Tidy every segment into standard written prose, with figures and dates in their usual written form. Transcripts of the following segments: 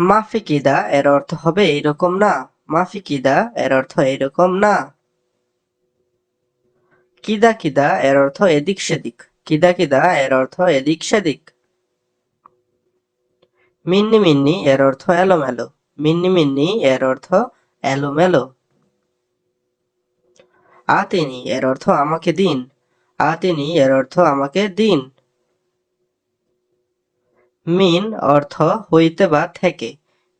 মাফিকিদা এর অর্থ হবে এইরকম না। মাফিকিদা এর অর্থ এইরকম না। কিদা কিদা এর অর্থ এদিক সেদিক। কিদা কিদা এর অর্থ এদিক সেদিক। মিন্নি মিন্নি এর অর্থ এলোমেলো। মিন্নি মিন্নি এর অর্থ এলোমেলো। আতিনি এর অর্থ আমাকে দিন। আতিনি এর অর্থ আমাকে দিন। মিন অর্থ হইতে বা থেকে।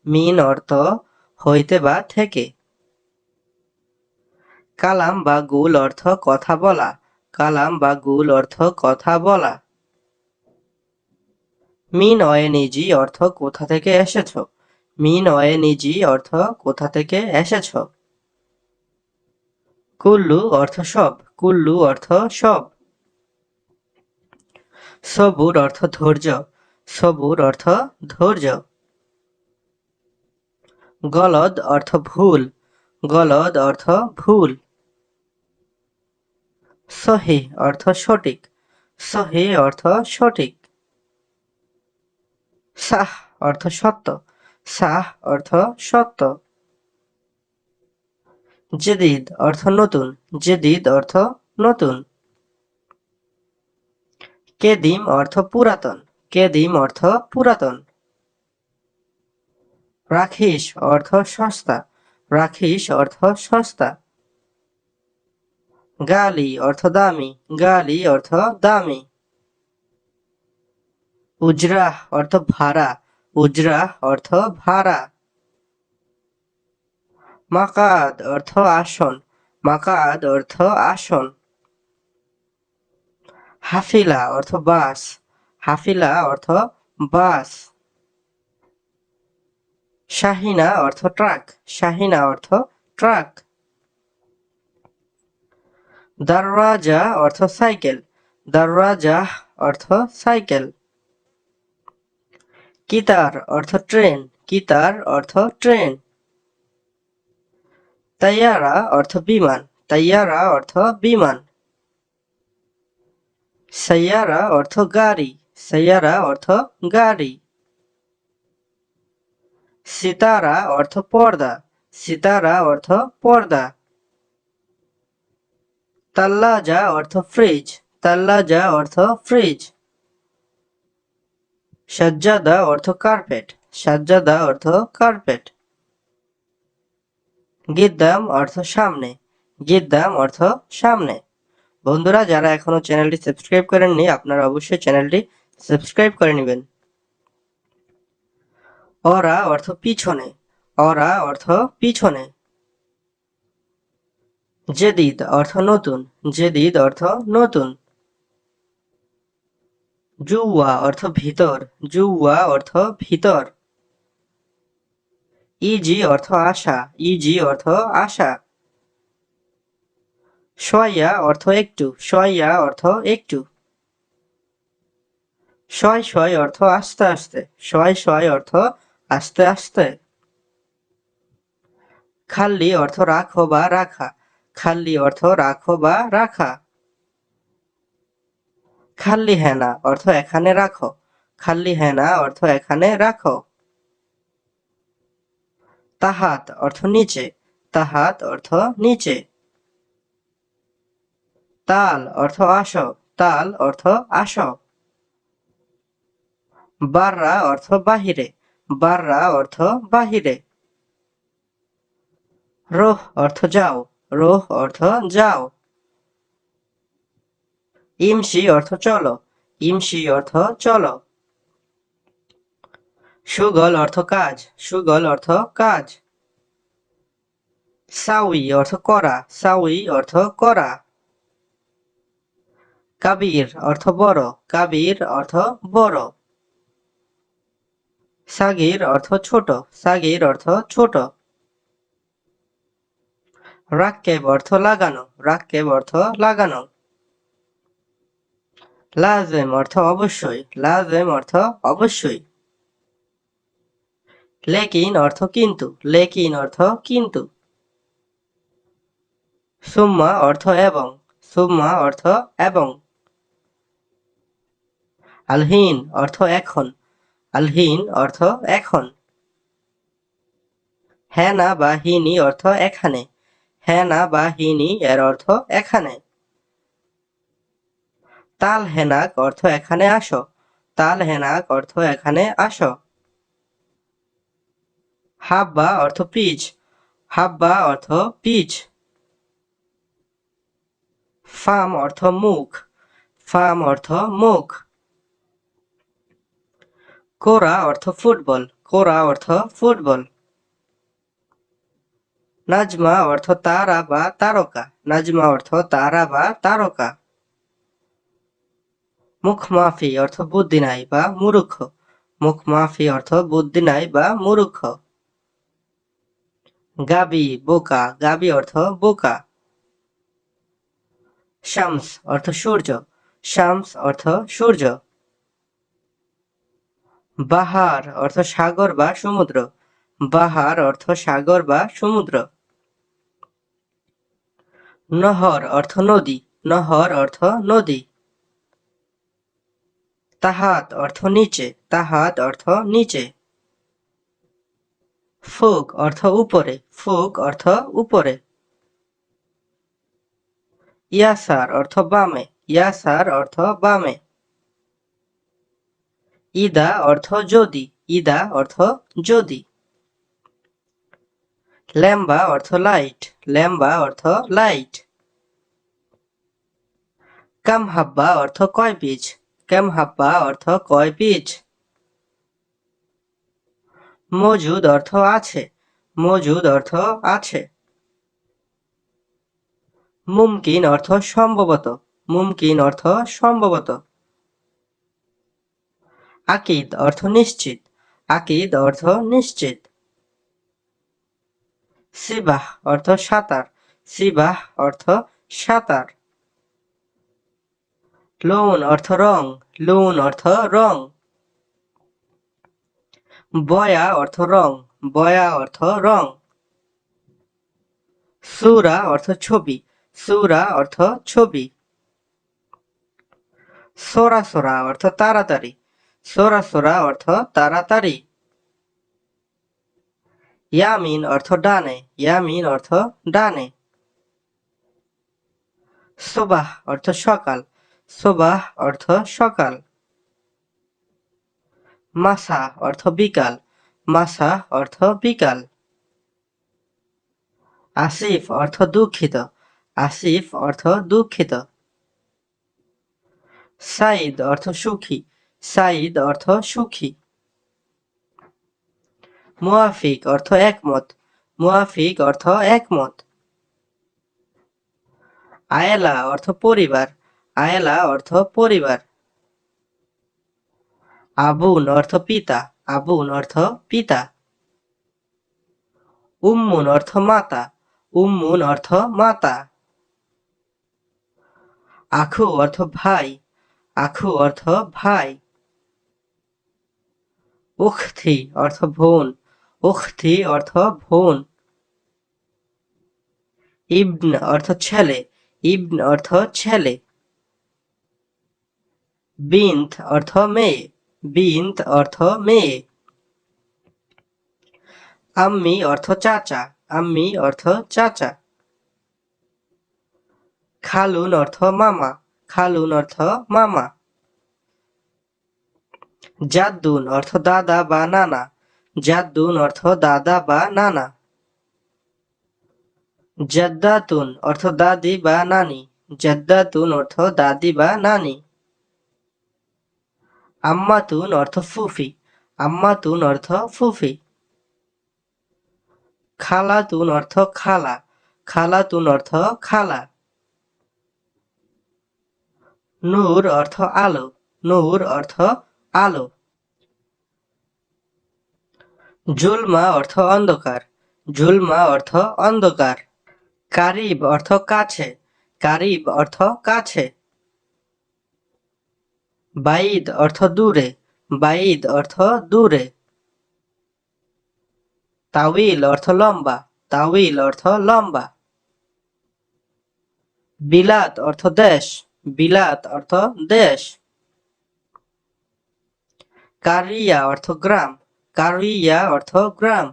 মিন অর্থ হইতে বা থেকে। কালাম বা গুল অর্থ কথা বলা। কালাম বা গুল অর্থ কথা বলা। মিন অয়েনিজি অর্থ কোথা থেকে এসেছ। মিন অয়েনিজি অর্থ কোথা থেকে এসেছ। কুল্লু অর্থ সব। কুল্লু অর্থ সব। সবুর অর্থ ধৈর্য। সবুর অর্থ ধৈর্য। গলদ অর্থ ভুল। গলদ অর্থ ভুল। সহি অর্থ সঠিক। সহি অর্থ সঠিক। সাহ অর্থ সত্য। সাহ অর্থ সত্য। জেদিদ অর্থ নতুন। জেদিদ অর্থ নতুন। কেদিম অর্থ পুরাতন। কেদিম অর্থ পুরাতন। রাখিস অর্থ সস্তা। রাখিস অর্থ সস্তা। গালি অর্থ দামি। গালি অর্থ দামি। উজরাহ অর্থ ভাড়া। উজরাহ অর্থ ভাড়া। মাকাদ অর্থ আসন। মাকাদ অর্থ আসন। হাফিলা অর্থ বাস। হাফিলা অর্থ বাস। শাহিনা অর্থ ট্রাক। শাহিনা অর্থ ট্রাক। দরওয়াজা অর্থ সাইকেল। দরওয়াজা অর্থ সাইকেল। কিতার অর্থ ট্রেন। কিতার অর্থ ট্রেন। তাইয়ারা অর্থ বিমান। তাইয়ারা অর্থ বিমান। সাইয়ারা অর্থ গাড়ি। সাইয়ারা অর্থ গাড়ি। সিতারা অর্থ পর্দা। সিতারা অর্থ পর্দা। তাল্লাজা অর্থ ফ্রিজ। তাল্লাজা অর্থ ফ্রিজ। সাজ্জাদা অর্থ কার্পেট। সাজ্জাদা অর্থ কার্পেট। গিদ্দাম অর্থ সামনে। গিদ্দাম অর্থ সামনে। বন্ধুরা, যারা এখনো চ্যানেলটি সাবস্ক্রাইব করেননি আপনারা অবশ্যই চ্যানেলটি সাবস্ক্রাইব করে নেবেন। অরা অর্থ পিছনে। অরা অর্থ পিছনে। জেদিদ অর্থ নতুন। জেদিদ অর্থ নতুন। জুওয়া অর্থ ভিতর। জুওয়া অর্থ ভিতর। ইজি অর্থ আশা। ইজি অর্থ আশা। শয়া অর্থ একটু। শয়া অর্থ একটু। শয় শয় অর্থ আস্তে আস্তে। শয় শয় অর্থ আস্তে আস্তে। খাল্লি অর্থ রাখো বা রাখা। খাল্লি অর্থ রাখো বা রাখা। খাল্লি হেনা অর্থ এখানে রাখো। খাল্লি হেনা অর্থ এখানে রাখো। তাহাত অর্থ নিচে। তাহাত অর্থ নিচে। তাল অর্থ আসো। তাল অর্থ আসো। বাররা অর্থ বাহিরে। বাররা অর্থ বাহিরে। রোহ অর্থ যাও। রোহ অর্থ যাও। ইমসি অর্থ চলো। ইমসি অর্থ চলো। সুগল অর্থ কাজ। সুগল অর্থ কাজ। সাউই অর্থ করা। সাউই অর্থ করা। কাবির অর্থ বড়। কাবির অর্থ বড়। সাগির অর্থ ছোট। সাগির অর্থ ছোট। রাক্কেব অর্থ লাগানো। রাক্কেব অর্থ লাগানো। লাজেম অর্থ অবশ্যই। লাজেম অর্থ অবশ্যই। লেকিন অর্থ কিন্তু। লেকিন অর্থ কিন্তু। সুম্মা অর্থ এবং। সুম্মা অর্থ এবং। আলহিন অর্থ এখন। আলহিন অর্থ এখন। হেনা বা হিনি অর্থ এখানে। হেনা বা হিনি এর অর্থ এখানে। তাল হেনাক অর্থ এখানে আসো। তাল হেনাক অর্থ এখানে আসো। হাব্বা অর্থ পিচ। হাব্বা অর্থ পিচ। ফাম অর্থ মুখ। ফাম অর্থ মুখ। কোরা অর্থ ফুটবল। কোরা অর্থ ফুটবল। নাজমা অর্থ তারা বা তারকা। নাজমা অর্থ তারা বা তারকা। মুখমাফি অর্থ বুদ্ধি নাই বা মূর্খ। মুখমাফি অর্থ বুদ্ধি নাই বা মূর্খ। গাবি বোকা। গাবি অর্থ বোকা। শামস অর্থ সূর্য। শামস অর্থ সূর্য। বাহার অর্থ সাগর বা সমুদ্র। বাহার অর্থ সাগর বা সমুদ্র। নহর অর্থ নদী। নহর অর্থ নদী। তাহাত অর্থ নিচে। তাহাত অর্থ নিচে। ফুক অর্থ উপরে। ফুক অর্থ উপরে। ইয়াসার অর্থ বামে। ইয়াসার অর্থ বামে। ইদা অর্থ যদি। ইদা অর্থ যদি। ল্যাম্বা অর্থ লাইট। ল্যাম্বা অর্থ লাইট। কাম হাব্বা অর্থ কয় পিচ। কাম হাব্বা অর্থ কয় পিচ। মজুদ অর্থ আছে। মজুদ অর্থ আছে। মুমকিন অর্থ সম্ভবত। মুমকিন অর্থ সম্ভবত। আকিদ অর্থ নিশ্চিত। আকিদ অর্থ নিশ্চিত। সিবাহ অর্থ সাঁতার। সিবাহ অর্থ সাঁতার। লোন অর্থ রং। লোন অর্থ রং। বয়া অর্থ রং। বয়া অর্থ রং। সূরা অর্থ ছবি। সূরা অর্থ ছবি। সরাসরা অর্থ তাড়াতাড়ি। সরাসরা অর্থ তাড়াতাড়ি। ইয়ামিন অর্থ ডানে। ইয়ামিন অর্থ ডানে। সোবাহ অর্থ সকাল। সোবাহ অর্থ সকাল। মাসা অর্থ বিকাল। মাসা অর্থ বিকাল। আসিফ অর্থ দুঃখিত। আসিফ অর্থ দুঃখিত। সাইদ অর্থ সুখী। সাইদ অর্থ সুখী। মুয়াফিক অর্থ একমত। মুয়াফিক অর্থ একমত। আয়েলা অর্থ পরিবার। আয়েলা অর্থ পরিবার। আবুন অর্থ পিতা। আবুন অর্থ পিতা। উম্মুন অর্থ মাতা। উম্মুন অর্থ মাতা। আখু অর্থ ভাই। আখু অর্থ ভাই। উখথি অর্থ বোন। উখথি অর্থ বোন। ইবন অর্থ ছেলে। ইবন অর্থ ছেলে। বিন্ত অর্থ মেয়ে। বিন্ত অর্থ মেয়ে। আম্মি অর্থ চাচা। আম্মি অর্থ চাচা। খালুন অর্থ মামা। খালুন অর্থ মামা। জাদ্দুন অর্থ দাদা বা নানা। জাদ্দুন অর্থ দাদা বা নানা। জাদ্দাতুন অর্থ দাদি বা নানি। জাদ্দাতুন অর্থ দাদি বা নানি। আম্মাতুন অর্থ ফুফি। আম্মাতুন অর্থ ফুফি। খালাতুন অর্থ খালা। খালাতুন অর্থ খালা। নূর অর্থ আলো। নূর অর্থ আলো। জুলমা অর্থ অন্ধকার। জুলমা অর্থ অন্ধকার। কারিব অর্থ কাছে। কারিব অর্থ কাছে। বাইদ অর্থ দূরে। বাইদ অর্থ দূরে। তাওইল অর্থ লম্বা। তাওইল অর্থ লম্বা। বিলাত অর্থ দেশ। বিলাত অর্থ দেশ। কারিয়া অর্থ গ্রাম। কারিয়া অর্থ গ্রাম।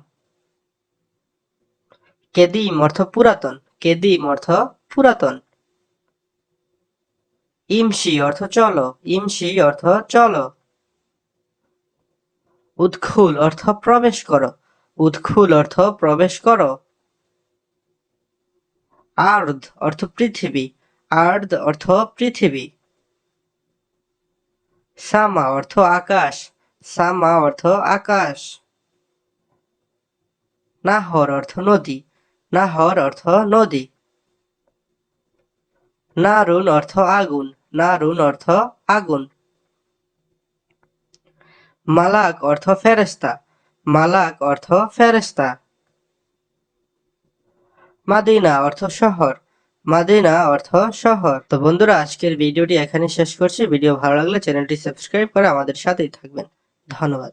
কেদিম অর্থ পুরাতন, কেদিম অর্থ পুরাতন। ইমসি অর্থ চলো, ইমসি অর্থ চলো। উৎখুল অর্থ প্রবেশ করো, উৎখুল অর্থ প্রবেশ করো। আর্দ অর্থ পৃথিবী, আর্দ অর্থ পৃথিবী। সামা অর্থ আকাশ, সামা অর্থ আকাশ। নাহর অর্থ নদী, নাহর অর্থ নদী। নারুন অর্থ আগুন, নারুন অর্থ আগুন। মালাক অর্থ ফেরেশতা, মালাক অর্থ ফেরেশতা। মাদিনা অর্থ শহর, মাদিনা অর্থ শহর। তো বন্ধুরা, আজকের ভিডিওটি এখানে শেষ করছি। ভিডিও ভালো লাগলে চ্যানেলটি সাবস্ক্রাইব করে আমাদের সাথেই থাকবেন। ধন্যবাদ।